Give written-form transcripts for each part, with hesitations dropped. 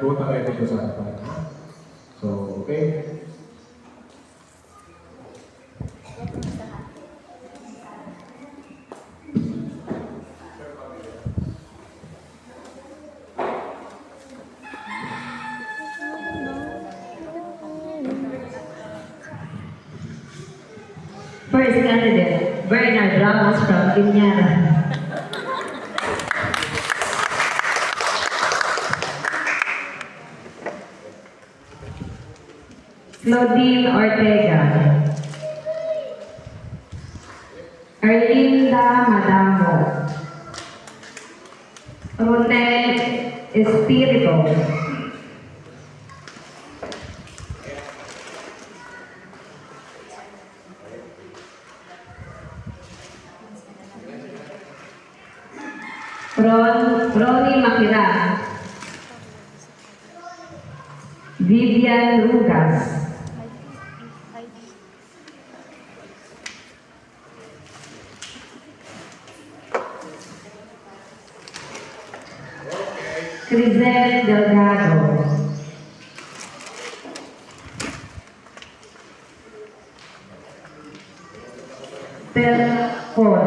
nagbuta kayo dito sa harapan. So, okay? First candidate, Bernard Ramos from Guiñara. Claudine Ortega. Erlinda Madamo. Ronel Espirito. Ronnie Makira. Vivian Rugas. Crizel Delgado. Percol.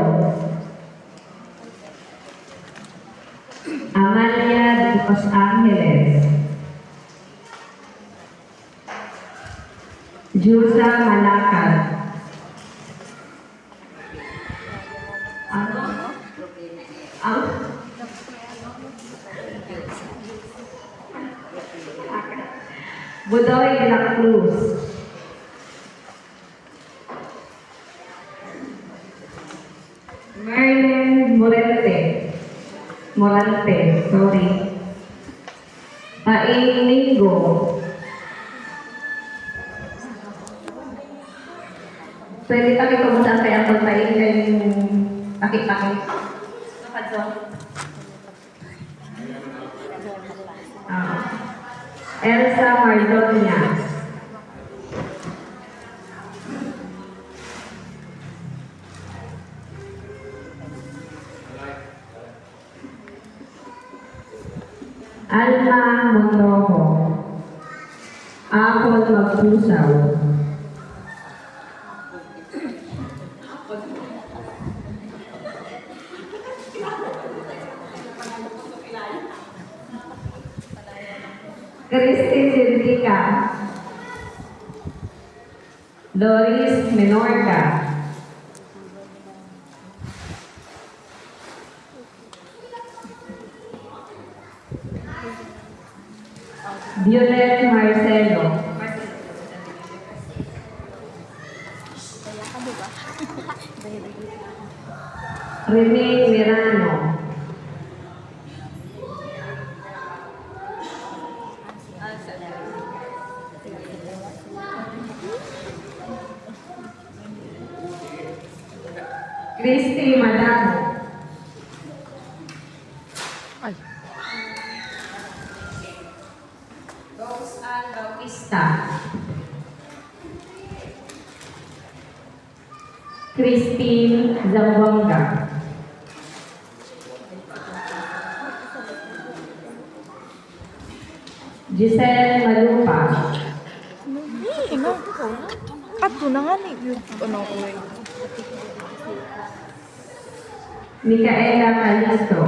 Amalia de Los Angeles. Jusa Malacad. Budoy de la Cruz. Merlin Morante, sorry. Paing Linggo. Pwede kami kumusta kaya ang pagpaing kayong pakit-pakit. Kapadso? Elsa Mardonia. Alma Monrojo. Apple Magpusaw. Christine Zildica. Doris Menorca. Violet Marcelo. Rene Mirano. Christy Madano. Rose Ann Bautista. Christine Zamboanga. Giselle Malupa. Ato na nga ni ano ko eh. Micaela Calisto.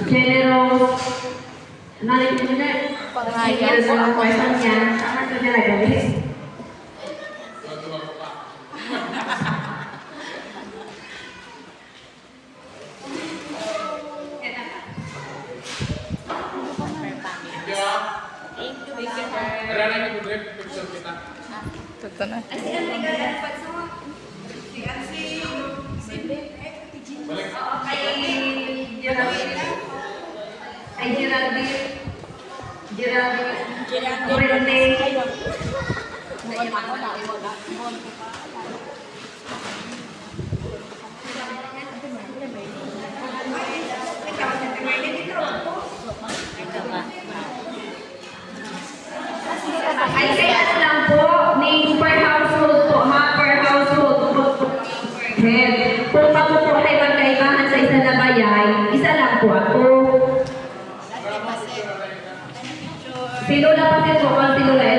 General Nalit na Pangayan. General question niya. Tama ito niya nagali. Ito na. Ay Geraldine. Ay, kaya lang po, ni per household po, ha? Per household po. Kung mapupuhay Si Lola pa si Lola